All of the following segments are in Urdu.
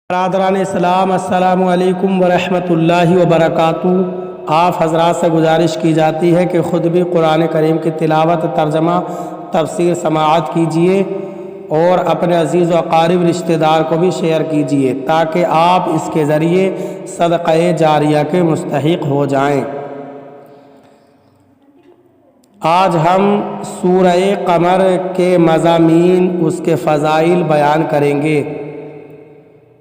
برادران اسلام، السلام علیکم ورحمۃ اللہ وبرکاتہ۔ آپ حضرات سے گزارش کی جاتی ہے کہ خود بھی قرآن کریم کی تلاوت، ترجمہ، تفسیر سماعت کیجیے اور اپنے عزیز و اقارب رشتہ دار کو بھی شیئر کیجیے تاکہ آپ اس کے ذریعے صدقہ جاریہ کے مستحق ہو جائیں۔ آج ہم سورہ قمر کے مضامین، اس کے فضائل بیان کریں گے۔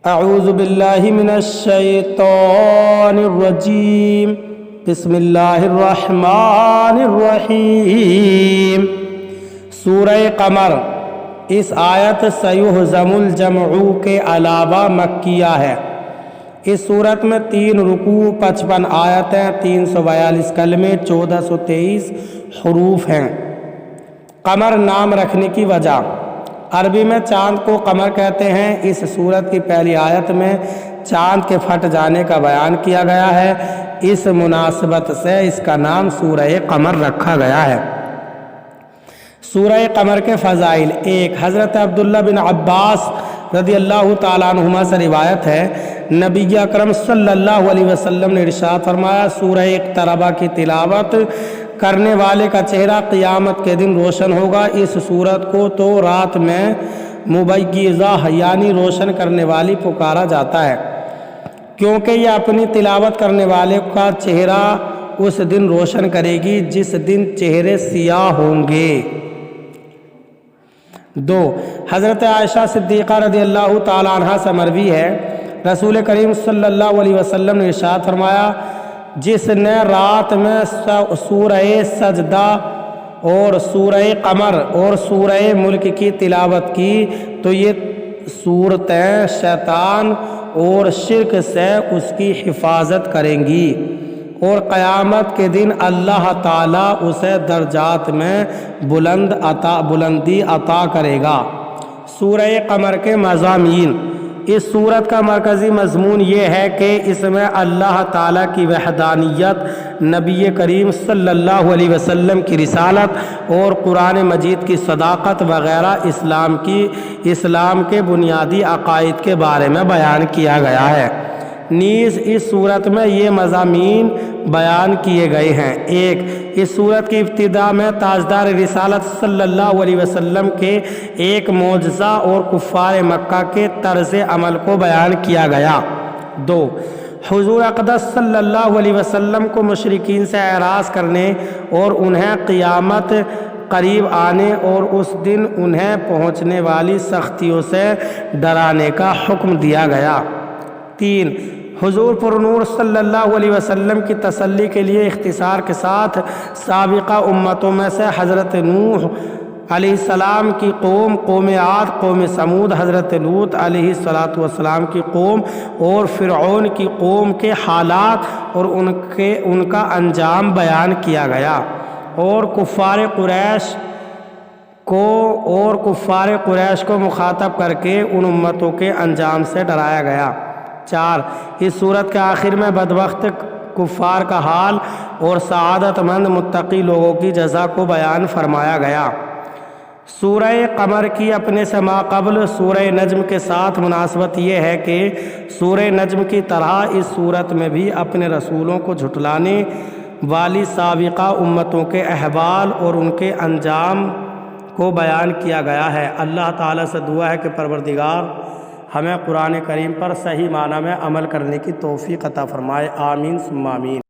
اعوذ باللہ من الشیطان الرجیم، بسم اللہ الرحمن الرحیم۔ سورہ قمر اس آیت سیہزم الجمع کے علاوہ مکیہ ہے۔ اس صورت میں 3 رکوع، 55 آیتیں، 342 کلمے، 1423 حروف ہیں۔ قمر نام رکھنے کی وجہ: عربی میں چاند کو قمر کہتے ہیں۔ اس سورت کی پہلی آیت میں چاند کے پھٹ جانے کا بیان کیا گیا ہے، اس مناسبت سے اس کا نام سورہ قمر رکھا گیا ہے۔ سورہ قمر کے فضائل: 1. حضرت عبداللہ بن عباس رضی اللہ تعالیٰ عنہما سے روایت ہے، نبی اکرم صلی اللہ علیہ وسلم نے ارشاد فرمایا، سورہ اقتربہ کی تلاوت کرنے والے کا چہرہ قیامت کے دن روشن ہوگا۔ اس سورت کو تو رات میں مبیضہ یعنی روشن کرنے والی پکارا جاتا ہے، کیونکہ یہ اپنی تلاوت کرنے والے کا چہرہ اس دن روشن کرے گی جس دن چہرے سیاہ ہوں گے۔ 2. حضرت عائشہ صدیقہ رضی اللہ تعالیٰ عنہا سے مروی ہے، رسول کریم صلی اللہ علیہ وسلم نے ارشاد فرمایا، جس نے رات میں سورہ سجدہ اور سورہ قمر اور سورہ ملک کی تلاوت کی تو یہ سورتیں شیطان اور شرک سے اس کی حفاظت کریں گی اور قیامت کے دن اللہ تعالیٰ اسے درجات میں بلندی عطا کرے گا۔ سورہ قمر کے مضامین: اس سورت کا مرکزی مضمون یہ ہے کہ اس میں اللہ تعالیٰ کی وحدانیت، نبی کریم صلی اللہ علیہ وسلم کی رسالت اور قرآن مجید کی صداقت وغیرہ اسلام کے بنیادی عقائد کے بارے میں بیان کیا گیا ہے۔ نیز اس صورت میں یہ مضامین بیان کیے گئے ہیں: 1. اس صورت کی ابتدا میں تاجدار رسالت صلی اللہ علیہ وسلم کے ایک معجزہ اور کفار مکہ کے طرز عمل کو بیان کیا گیا۔ 2. حضور اقدس صلی اللہ علیہ وسلم کو مشرکین سے اعراض کرنے اور انہیں قیامت قریب آنے اور اس دن انہیں پہنچنے والی سختیوں سے ڈرانے کا حکم دیا گیا۔ 3. حضور پر نور صلی اللہ علیہ وسلم کی تسلی کے لیے اختصار کے ساتھ سابقہ امتوں میں سے حضرت نوح علیہ السلام کی قوم، قوم عاد، قوم سمود، حضرت لوط علیہ السلام کی قوم اور فرعون کی قوم کے حالات اور ان کا انجام بیان کیا گیا اور کفار قریش کو مخاطب کر کے ان امتوں کے انجام سے ڈرایا گیا۔ 4. اس صورت کے آخر میں بدبخت کفار کا حال اور سعادت مند متقی لوگوں کی جزا کو بیان فرمایا گیا۔ سورہ قمر کی اپنے سے ماقبل سورہ نجم کے ساتھ مناسبت یہ ہے کہ سورہ نجم کی طرح اس صورت میں بھی اپنے رسولوں کو جھٹلانے والی سابقہ امتوں کے احوال اور ان کے انجام کو بیان کیا گیا ہے۔ اللہ تعالیٰ سے دعا ہے کہ پروردگار ہمیں قرآن کریم پر صحیح معنی میں عمل کرنے کی توفیق عطا فرمائے۔ آمین ثم آمین۔